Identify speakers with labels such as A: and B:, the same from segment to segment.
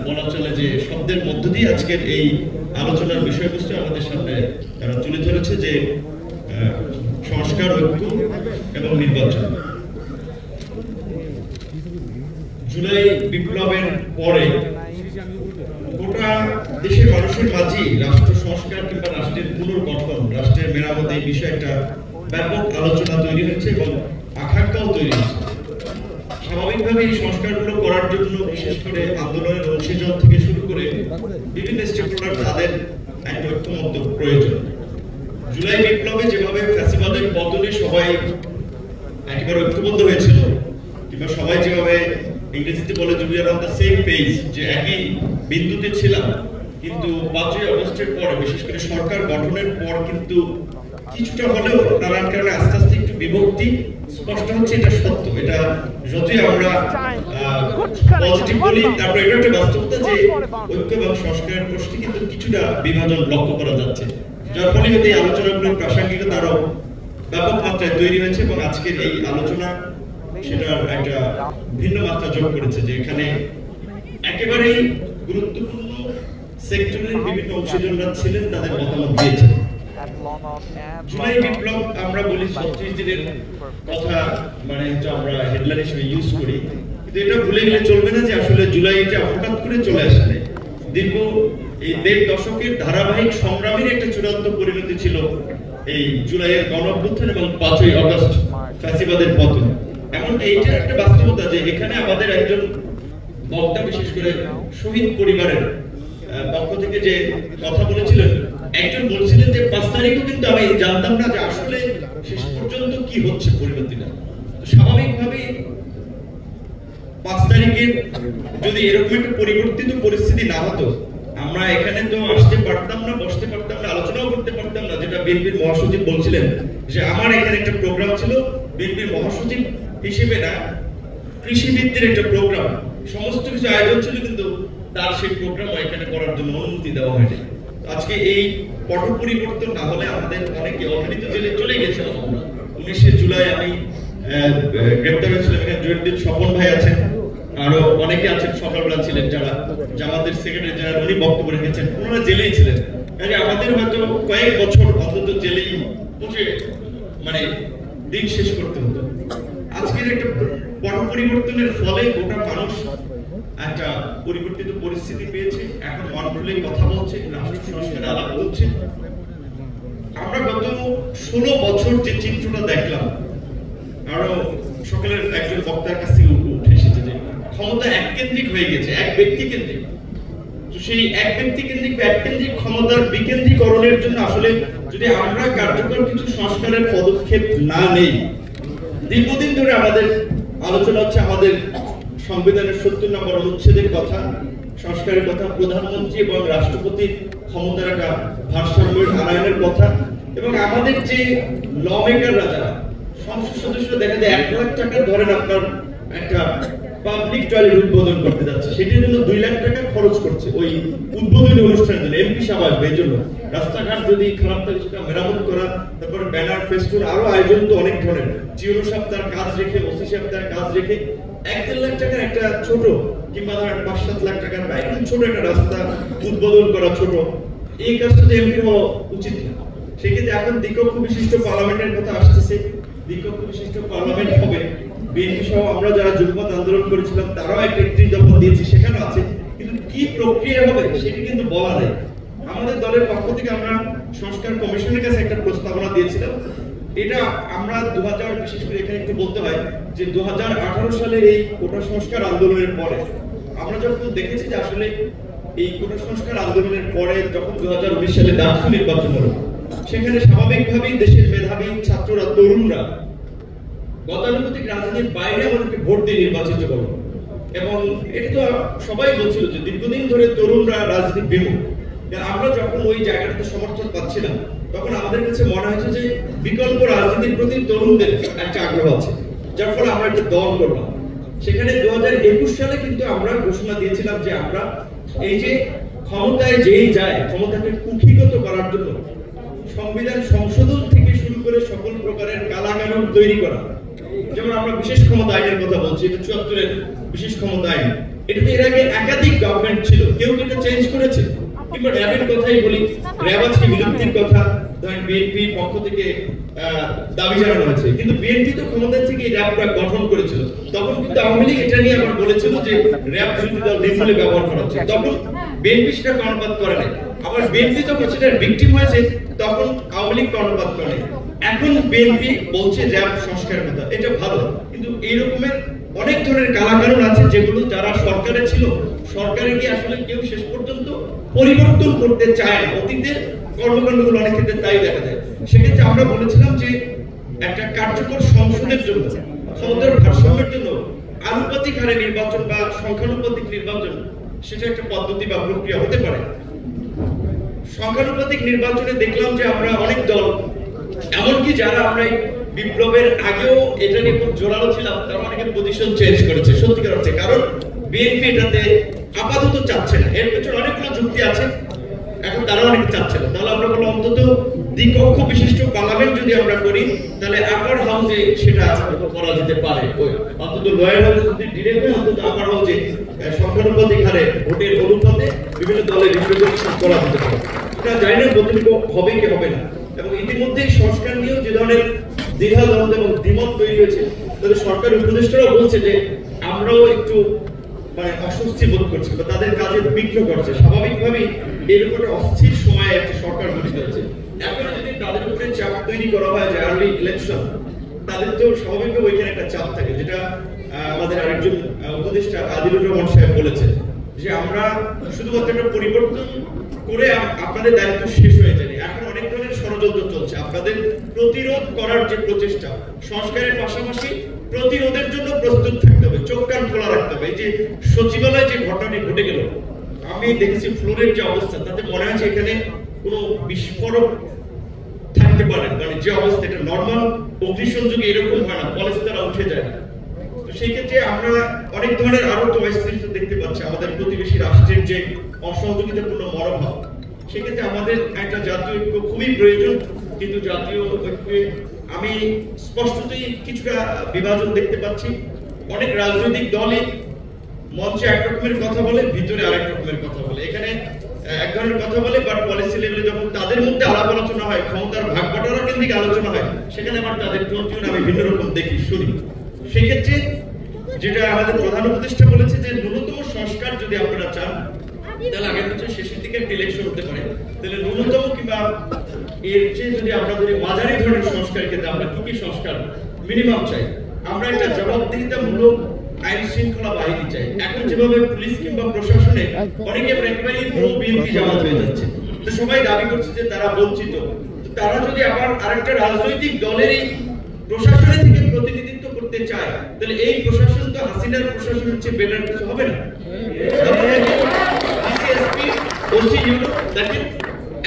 A: বলা চলে যে শব্দের মধ্য দিয়ে আজকের এই আলোচনার বিষয়বস্তু আমাদের সামনে তারা তুলে ধরেছে যে সংস্কার, ঐক্য এবং নির্বাচন। জুলাই বিপ্লবের পরে গোটা দেশের মানুষের মাঝেই রাষ্ট্র সংস্কার কিংবা রাষ্ট্রের পুনর্গঠন, রাষ্ট্রের মেরামত এই বিষয়টা ব্যাপক আলোচনা তৈরি হয়েছে এবং আকাঙ্ক্ষাও তৈরি হয়েছে। স্বাভাবিকভাবে এই সংস্কারগুলো করার জন্য বিশেষ করে আন্দোলনের অংশীজন থেকে শুরু করে বিভিন্ন স্টেকহোল্ডার তাদের একটা ঐক্যমত্য প্রয়োজন। জুলাই বিপ্লবে যেভাবে ফ্যাসিবাদের পতনে সবাই একেবারে ঐক্যবদ্ধ হয়েছিল, কিংবা সবাই যেভাবে ইংরেজিতে বলে we are on the same page, যে একই বিন্দুতে ছিলাম, কিন্তু 5ই আগস্টের পরে বিশেষ করে সরকার গঠনের পর কিন্তু কিছুটা হলেও নানান কারণে আস্তে আস্তে একটু বিভক্তি স্পষ্ট হচ্ছে। এটা সত্য, এটা যতই আমরা পজিটিভ বলি, তারপর এটা একটা বাস্তবতা যে ঐক্য এবং সংস্কারের প্রশ্নে কিন্তু কিছুটা বিভাজন লক্ষ্য করা যাচ্ছে, যার ফলে হয়তো এই আলোচনাগুলোর প্রাসঙ্গিকতা আরো ব্যাপক মাত্রায় তৈরি হয়েছে এবং আজকের এই আলোচনা সেটার একটা ভিন্ন মাত্রা যোগ করেছে, যে এখানে একেবারেই গুরুত্বপূর্ণ সেক্টরের বিভিন্ন অংশীজনরা ছিলেন, তাদের মতামত দিয়েছেন। জুলাই বিপ্লব আমরা বলি 36 দিনের কথা, মানে আমরা হেডলাইন হিসেবে ইউজ করি, কিন্তু এটা ভুলে গেলে চলবে না যে আসলে জুলাইটা হঠাৎ করে চলে আসে। দীর্ঘ এই 1.5 দশকের ধারাবাহিক সংগ্রামের একটা চূড়ান্ত পরিণতি ছিল এই জুলাইয়ের গণঅভ্যুত্থান এবং 5ই আগস্ট ফ্যাসিবাদের পতন। এমন এইটা একটা বাস্তবতা যে এখানে আমাদের একজন বক্তা বিশেষ করে শহীদ পরিবারের পক্ষ থেকে যে কথা বলেছিলেন, একজন বলছিলেন যে 5 তারিখও কিন্তু আমি জানতাম না যে আসলে শেষ পর্যন্ত কি হচ্ছে পরিণতিটা। স্বাভাবিকভাবে 5 তারিখের যদি এরকম একটা পরিবর্তিত পরিস্থিতি না হতো, আমরা এখানে তো আসতে পারতাম না, বসতে পারতাম না, আলোচনাও করতে পারতাম না। যেটা বিএনপির মহাসচিব বলছিলেন যে আমার এখানে একটা প্রোগ্রাম ছিল, বিএনপির মহাসচিব হিসেবে না, কৃষিবিদদের একটা প্রোগ্রাম, সমস্ত কিছু আয়োজন ছিল, কিন্তু তার সেই প্রোগ্রাম এখানে করার জন্য অনুমতি দেওয়া হয়নি। আজকে এই পট পরিবর্তন না হলে আমাদের অনেকে অলরেডি তো জেলে চলে গেছিলাম। 19শে জুলাই আমি গ্রেপ্তার হয়েছিলাম, এখানে জয়ন্তী স্বপন ভাই আছেন, আরো অনেকে আছেন, সকালবেলা ছিলেন যারা জামাতের সেক্রেটারি জেনারেল, উনি বক্তব্য রেখেছেন, ওনারা জেলেই ছিলেন। আমাদের হয়তো কয়েক বছর অন্তত জেলেই বসে মানে দিন শেষ করতে হতো। আজকের একটা পট পরিবর্তনের ফলে গোটা মানুষ একটা পরিবর্তিত পরিস্থিতি পেয়েছে, এখন মন খুলে কথা বলছে, রাষ্ট্র সংস্কারে আলাপ করছে। আমরা গত 16 বছর যে চিত্রটা দেখলাম, আরো সকালের একজন বক্তার কাছ থেকে উঠে এসেছে যে ক্ষমতা এককেন্দ্রিক হয়ে গেছে, এক ব্যক্তি কেন্দ্রিক। তো সেই এক ব্যক্তি কেন্দ্রিক বা এককেন্দ্রিক ক্ষমতার বিকেন্দ্রীকরণের জন্য আসলে যদি আমরা কার্যকর কিছু সংস্কারের পদক্ষেপ না নেই, দীর্ঘদিন ধরে আমাদের আলোচনা হচ্ছে আমাদের সংবিধানের 70 নম্বর অনুচ্ছেদের কথা, সংস্কারের কথা, প্রধানমন্ত্রী এবং রাষ্ট্রপতির ক্ষমতার একটা ভারসাম্যের আনয়নের কথা, এবং আমাদের যে ল মেকাররা যারা সংসদ সদস্য দেখা যায় 1 লাখ টাকা ধরেন আপনার একটা পাবলিক টয়লেট উদ্বোধন করতে যাচ্ছে, সেটার জন্য 2 লাখ টাকা খরচ করছে ওই উদ্বোধনী অনুষ্ঠানের জন্য। এমপি সাহেব আসবে এই জন্য, রাস্তাঘাট যদি খারাপ থাকে সেটা মেরামত করা, তারপরে ব্যানার, ফেস্টুন, আরো আয়োজন তো অনেক ধরনের, জিওনো সাহেব তার কাজ রেখে, ওসি সাহেব তার কাজ রেখে 1-1.5 লাখ টাকার একটা ছোট কিংবা ধরেন 5-7 লাখ টাকার বা একদম ছোট একটা রাস্তা উদ্বোধন করা, ছোট এই কাজটা তো এমপি হওয়া উচিত না। সেক্ষেত্রে এখন দ্বিকক্ষ বিশিষ্ট পার্লামেন্টের কথা আসতেছে, দ্বিকক্ষ বিশিষ্ট পার্লামেন্ট হবে। বিএনপি সহ আমরা যারা যুগপৎ আন্দোলন করেছিলাম তারাও একটা 31 দফা দিয়েছি, সেখানে আছে, কিন্তু কি প্রক্রিয়া হবে সেটা কিন্তু বলা নেই। আমাদের দলের পক্ষ থেকে আমরা সংস্কার কমিশনের কাছে একটা প্রস্তাবনা দিয়েছিলাম। এটা আমরা 2000 বিশেষ করে এখানে একটু বলতে হয় যে 2018 সালের এই কোটা সংস্কার আন্দোলনের পরে আমরা যখন দেখেছি যে আসলে এই কোটা সংস্কার আন্দোলনের পরে যখন 2019 সালে ডাকসু নির্বাচন হলো, সেখানে স্বাভাবিকভাবেই দেশের মেধাবী ছাত্ররা, তরুণরা গতানুগতিক রাজনীতির বাইরে আমাদেরকে ভোট দিয়ে নির্বাচিত করলো, এবং এটা তো সবাই বলছিল যে দীর্ঘদিন ধরে তরুণরা রাজনীতি বিমুখ। আমরা যখন ওই জায়গাটাতে সমর্থন পাচ্ছিলাম, তখন আমাদের কাছে মনে হয়েছে যে বিকল্প রাজনীতির প্রতি তরুণদের একটা আগ্রহ আছে, যার ফলে আমরা একটা দল করলাম। সেখানে 2021 সালে কিন্তু আমরা ঘোষণা দিয়েছিলাম যে আমরা এই যে ক্ষমতায় যেই যায়, ক্ষমতাকে কুক্ষিগত করার জন্য সংবিধান সংশোধন থেকে শুরু করে সকল প্রকারের কালাকানুন তৈরি করা, যেমন আমরা বিশেষ ক্ষমতা আইনের কথা বলছি, এটা 74-এর বিশেষ ক্ষমতা আইন, এটা এর আগে একাধিক গভর্নমেন্ট ছিল, কেউ এটা চেঞ্জ করেছে? কিংবা র্যাবের কথাই বলি, র্যাব আজকে বিলুপ্তির কথা ধরেন বিএনপির পক্ষ থেকে দাবি জানানো হয়েছে, কিন্তু বিএনপি তো ক্ষমতায় থেকে র্যাবটা গঠন করেছিল। তখন কিন্তু আওয়ামী লীগ এটা নিয়ে আবার বলেছিল যে র্যাব বিরোধী দল নির্মূলে ব্যবহার করা হচ্ছে, তখন বিএনপি সেটা কর্ণপাত করে নাই। আবার বিএনপি যখন সেটার ভিকটিম হয়েছে তখন আওয়ামী লীগ কর্ণপাত করে। এখন বিএনপি বলছে র্যাব সংস্কারের কথা, এটা ভালো, কিন্তু এই রকমের অনেক ধরনের কালাকানুন আছে যেগুলো যারা সরকারে ছিল, সরকারে গিয়ে আসলে কেউ শেষ পর্যন্ত পরিবর্তন করতে চায় না। অতীতের কর্মকাণ্ডগুলো অনেক ক্ষেত্রে তাই দেখা যায়। সেক্ষেত্রে আমরা বলেছিলাম যে একটা কার্যকর সংসদের জন্য, ক্ষমতার ভারসাম্যের জন্য আনুপাতিক হারে নির্বাচন বা সংখ্যানুপাতিক নির্বাচন সেটা একটা পদ্ধতি বা প্রক্রিয়া হতে পারে। সংখ্যানুপাতিক নির্বাচনে দেখলাম যে আমরা অনেক দল, এমনকি যারা আমরা বিপ্লবের আগেও এটা নিয়ে খুব জোরালো ছিলাম, তারা অনেকে পজিশন চেঞ্জ করেছে সত্যিকার অর্থে, কারণ বিএনপি এটাতে আপাতত চাচ্ছে না। এর পেছনে অনেকগুলো যুক্তি আছে, এখন তারা অনেকে চাচ্ছে না। তাহলে আমরা বললাম অন্তত দ্বিকক্ষ বিশিষ্ট পার্লামেন্ট যদি আমরা করি, তাহলে আপার হাউসে সেটা করা যেতে পারে। অন্তত লোয়ার হাউসে যদি ডিরেক্ট হয়, অন্তত আপার হাউসে সংখ্যানুপাতিক হারে ভোটের অনুপাতে বিভিন্ন দলের রিপ্রেজেন্টেশন করা যেতে পারে। এটা জানি না কতটুকু হবে কি হবে না। এবং ইতিমধ্যে সংস্কার নিয়েও যে ধরনের দ্বিধা দ্বন্দ্ব এবং দ্বিমত তৈরি হয়েছে, তাদের সরকারি উপদেষ্টারাও বলছে যে আমরাও একটু অস্বস্তি বোধ করছি বা তাদের কাজে বিঘ্ন করছে। স্বাভাবিকভাবেই এরকম একটা অস্থির সময়ে একটা সরকার গঠিত হয়েছে। এখন যদি তাদের উপরে চাপ তৈরি করা হয় যে আর্লি ইলেকশন, তাদের তো স্বাভাবিকভাবে ওইখানে একটা চাপ থাকে, যেটা আমাদের আরেকজন উপদেষ্টা আদিলুর রহমান সাহেব বলেছেন যে আমরা শুধুমাত্র একটা পরিবর্তন করে আপনাদের দায়িত্ব শেষ হয়ে যায়নি, এখন অনেক ধরনের ষড়যন্ত্র চলছে। আপনাদের প্রতিরোধ করার যে প্রচেষ্টা, সংস্কারের পাশাপাশি প্রতিরোধের জন্য প্রস্তুত থাকতে হবে, চোখ কান খোলা রাখতে হবে। এই যে সচিবালয়ে যে ঘটনাটি ঘটে গেল, আমি দেখেছি ফ্লোরের যে অবস্থা, তাতে মনে হচ্ছে এখানে কোনো বিস্ফোরক থাকতে পারে, মানে যে অবস্থা, এটা নর্মাল অগ্নিসংযোগে এরকম হয় না, পলেস্তারা উঠে যায় না। তো সেই ক্ষেত্রে আমরা অনেক ধরনের আরো অস্থিরতা দেখতে পাচ্ছি। আমাদের প্রতিবেশী রাষ্ট্রের যে অসহযোগিতাপূর্ণ মনোভাব, সেক্ষেত্রে আমাদের একটা জাতীয় ঐক্য খুবই প্রয়োজন। কিন্তু জাতীয় ঐক্যে আমি স্পষ্টতই কিছুটা বিভাজন দেখতে পাচ্ছি। অনেক রাজনৈতিক দলই মঞ্চে এক রকমের কথা বলে, ভিতরে আরেক রকমের কথা বলে। এখানে এক ধরনের কথা বলে, বাট পলিসি লেভেলে যখন তাদের মধ্যে আলাপ আলোচনা হয়, ক্ষমতার ভাগ বাটোয়ারা কেন্দ্রিক আলোচনা হয়, সেখানে আবার তাদের টোন আমি ভিন্ন রকম দেখি, শুনি। সেক্ষেত্রে যেটা আমাদের প্রধান উপদেষ্টা বলেছে যে ন্যূনতম সংস্কার যদি আপনারা চান, তাহলে আগের বছর শেষের দিকে একটা ইলেকশন হতে পারে। তাহলে ন্যূনতম কিংবা এর চেয়ে যদি আমরা ধরি মাঝারি ধরনের সংস্কার ক্ষেত্রে আমরা কি কি সংস্কার মিনিমাম চাই? আমরা একটা জবাবদিহিতামূলক আইন শৃঙ্খলা বাহিনী চাই। এখন যেভাবে পুলিশ কিংবা প্রশাসনে অনেকে একেবারে পুরো বিএনপি জামাত হয়ে যাচ্ছে, তো সবাই দাবি করছে যে তারা বঞ্চিত। তারা যদি আবার আরেকটা রাজনৈতিক দলেরই প্রশাসনের থেকে প্রতিনিধিত্ব করতে চায়, তাহলে এই প্রশাসন তো হাসিনার প্রশাসনের চেয়ে বেটার কিছু হবে না।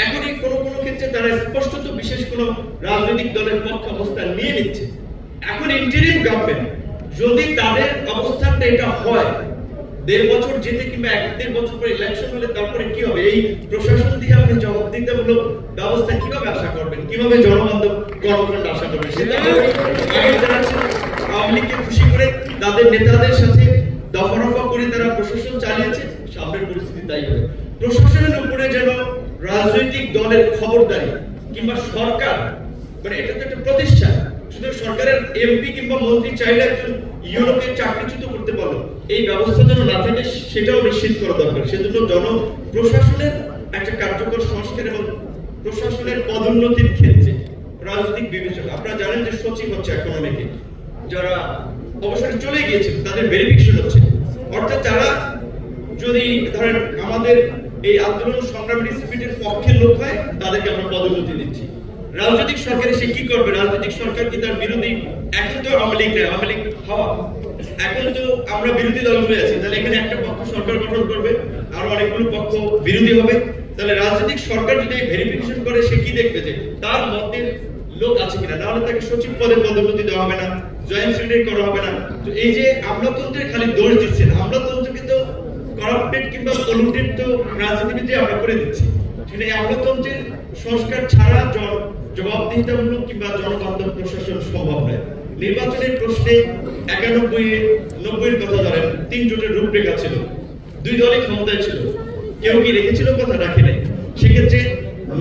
A: এখন এই কোনো ক্ষেত্রে তারা স্পষ্টত বিশেষ কোন রাজনৈতিক দলের পক্ষে অবস্থান নিয়ে নিচ্ছে। এখন ইন্টারিম গভর্নমেন্ট যদি তাদের অবস্থানটা এটা হয়, 1.5 বছর যেতে কিংবা 1.5 বছর পরে ইলেকশন হলে তারপরে কি হবে? এই প্রশাসন দিয়ে আপনি জবাবদিহিতামূলক ব্যবস্থা কিভাবে আশা করবেন, কিভাবে জনবান্ধব কর্মকাণ্ড আশা করবেন? সেটা আওয়ামী লীগকে খুশি করে তাদের নেতাদের সাথে দফা করে তারা প্রশাসন চালিয়েছে, সামনের পরিস্থিতি তাই হবে। প্রশাসনের উপরে যেন রাজনৈতিক দলের খবরদারি কিংবা সরকার, মানে এটা তো একটা প্রতিষ্ঠান, শুধু সরকারের এমপি কিংবা মন্ত্রী চাইলে একজন ইউরোপে চাকরিচ্যুত করতে পারলো, এই ব্যবস্থা যেন না থাকে সেটাও নিশ্চিত করা দরকার। সেজন্য প্রশাসনের একটা কার্যকর সংস্কার এবং প্রশাসনের পদোন্নতির ক্ষেত্রে রাজনৈতিক বিবেচনা। আপনারা জানেন যে সচিব হচ্ছে এখন অনেকে, যারা অবসরে চলে গিয়েছেন তাদের ভেরিফিকেশন হচ্ছে। অর্থাৎ তারা যদি ধরেন আমাদের এই আন্দোলন সংগ্রামের স্পিরিটের পক্ষের লোক হয়, তাদেরকে আমরা পদোন্নতি দিচ্ছি। রাজনৈতিক সরকারে সে কি করবে? রাজনৈতিক সরকার কি তার বিরোধী? এখন তো আওয়ামী লীগ নেই, আওয়ামী লীগ হওয়া, এখন তো আমরা বিরোধী দলগুলো আছি, তাহলে এখানে একটা পক্ষ সরকার গঠন করবে, আরো অনেকগুলো পক্ষ বিরোধী হবে। তাহলে রাজনৈতিক সরকার যদি ভেরিফিকেশন করে, সে কি দেখবে যে তার মতের লোক আছে কিনা, নাহলে তাকে সচিব পদে পদোন্নতি দেওয়া হবে না, জয়েন্ট সেক্রেটারি করা হবে না। তো এই যে আমলাতন্ত্রের খালি দোষ দিচ্ছেন, আমলাতন্ত্রকে তো করাপ্টেড কিংবা পলিউটেড তো রাজনীতিবিদ আমরা করে দিচ্ছি। সেটা আমলাতন্ত্রের সংস্কার ছাড়া জবাবদিহিতামূলক কিংবা জনবান্ধব প্রশাসন সম্ভব নয়। নির্বাচনের প্রশ্নে 91-90 কথা ধরেন, 3 জোটের রূপরেখা ছিল, 2 দলই ক্ষমতায় ছিল, কেউ কি রেখেছিল কথা রাখে নাই। সেক্ষেত্রে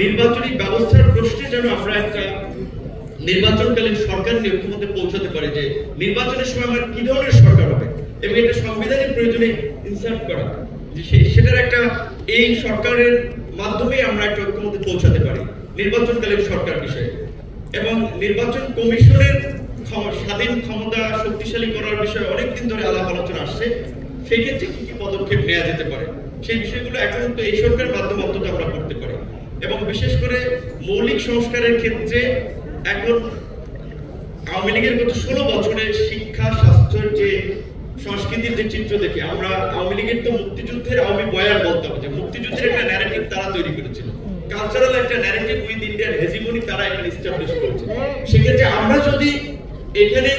A: নির্বাচনী ব্যবস্থার প্রশ্নে যেন আমরা একটা নির্বাচনকালীন সরকার নিয়ে ঐক্যমত্যে পৌঁছাতে পারি যে নির্বাচনের সময় আমার কি ধরনের সরকার হবে এবং এটা সংবিধানের প্রয়োজনে ইনসার্ট করা, যে সেটার একটা এই সরকারের মাধ্যমে আমরা একটা ঐক্যমত্যে পৌঁছাতে পারি নির্বাচনকালীন সরকার বিষয়ে। এবং নির্বাচন কমিশনের স্বাধীন ক্ষমতা শক্তিশালী করার বিষয়ে অনেকদিন ধরে আলাপ আলোচনা আসছে, সেই ক্ষেত্রে কি কি পদক্ষেপ নেওয়া যেতে পারে সেই বিষয়গুলো এখন তো এই সরকারের মাধ্যমে অন্তত আমরা করতে পারি। এবং বিশেষ করে মৌলিক সংস্কারের ক্ষেত্রে এখন আওয়ামী লীগের গত 16 বছরের শিক্ষা স্বাস্থ্যের যে সংস্কৃতির যে চিত্র দেখি আমরা, আওয়ামী লীগের তো মুক্তিযুদ্ধের আওয়ামী বয়ান বলতে হবে যে মুক্তিযুদ্ধের একটা ন্যারেটিভ তারা তৈরি করেছিল, কালচারাল একটা ন্যারেটিভ উইথ ইন্ডিয়ান হেজিমনি তারা এখানে এস্টাবলিশ করেছে। সেক্ষেত্রে আমরা যদি এখানে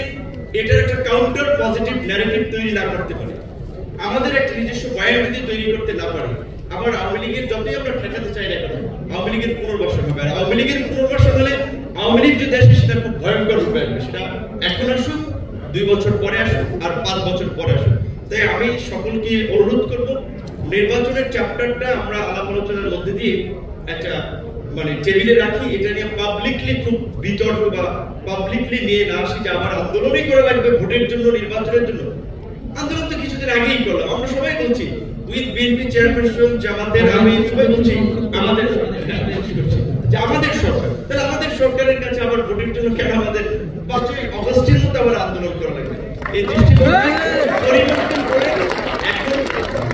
A: এটার একটা কাউন্টার পজিটিভ ন্যারেটিভ তৈরি না করতে পারি, আমাদের একটা নিজস্ব বয়ান যদি তৈরি করতে না পারি, আবার আওয়ামী লীগের যতই আমরা ঠেকাতে চাই না কেন আওয়ামী লীগের পুনর্বাসন হবে। আর আওয়ামী লীগের পুনর্বাসন হলে আওয়ামী লীগ যদি আসে সেটা খুব ভয়ঙ্কর রূপে আসবে, সেটা এখন আসুক, 2 বছর পরে আসুক, আর 5 বছর পরে আসুক। তাই আমি সকলকে অনুরোধ করব নির্বাচনের চ্যাপ্টারটা আমরা আলাপ আলোচনার মধ্যে দিয়ে একটা মানে টেবিলে রাখি, এটা নিয়ে পাবলিকলি খুব বিতর্ক বা পাবলিকলি নিয়ে না আসি যে আমার আন্দোলনই করে লাগবে ভোটের জন্য, নির্বাচনের জন্য। আন্দোলন তো কিছুদিন আগেই করলাম, আমরা সবাই বলছি উইথ বিএনপি চেয়ারপারসন জামাতের আমি সবাই বলছি আমাদের যে আমাদের সরকার, তাহলে আমাদের সরকারের কাছে আবার ভোটের জন্য কেন আমাদের 5ই আগস্টের মধ্যে আবার আন্দোলন করা লাগবে? এই দৃষ্টিভঙ্গি পরিবর্তন করে এখন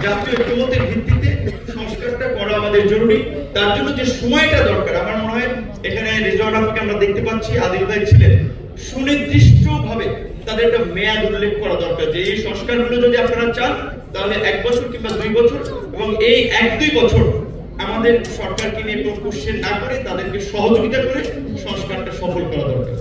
A: জাতীয় ঐক্যমত্যের ভিত্তিতে সংস্কারটা করা আমাদের জরুরি। তার জন্য যে সময়টা দরকার, আমার মনে হয় এখানে রিজওয়ান আহমেদকে আমরা দেখতে পাচ্ছি, আদিল ভাই ছিলেন, সুনির্দিষ্টভাবে তাদের একটা মেয়াদ উল্লেখ করা দরকার যে এই সংস্কারগুলো যদি আপনারা চান তাহলে 1 বছর কিংবা 2 বছর, এবং এই 1-2 বছর আমাদের সরকারকে নিয়ে কোনো কোশ্চেন না করে তাদেরকে সহযোগিতা করে সংস্কারটা সফল করা দরকার।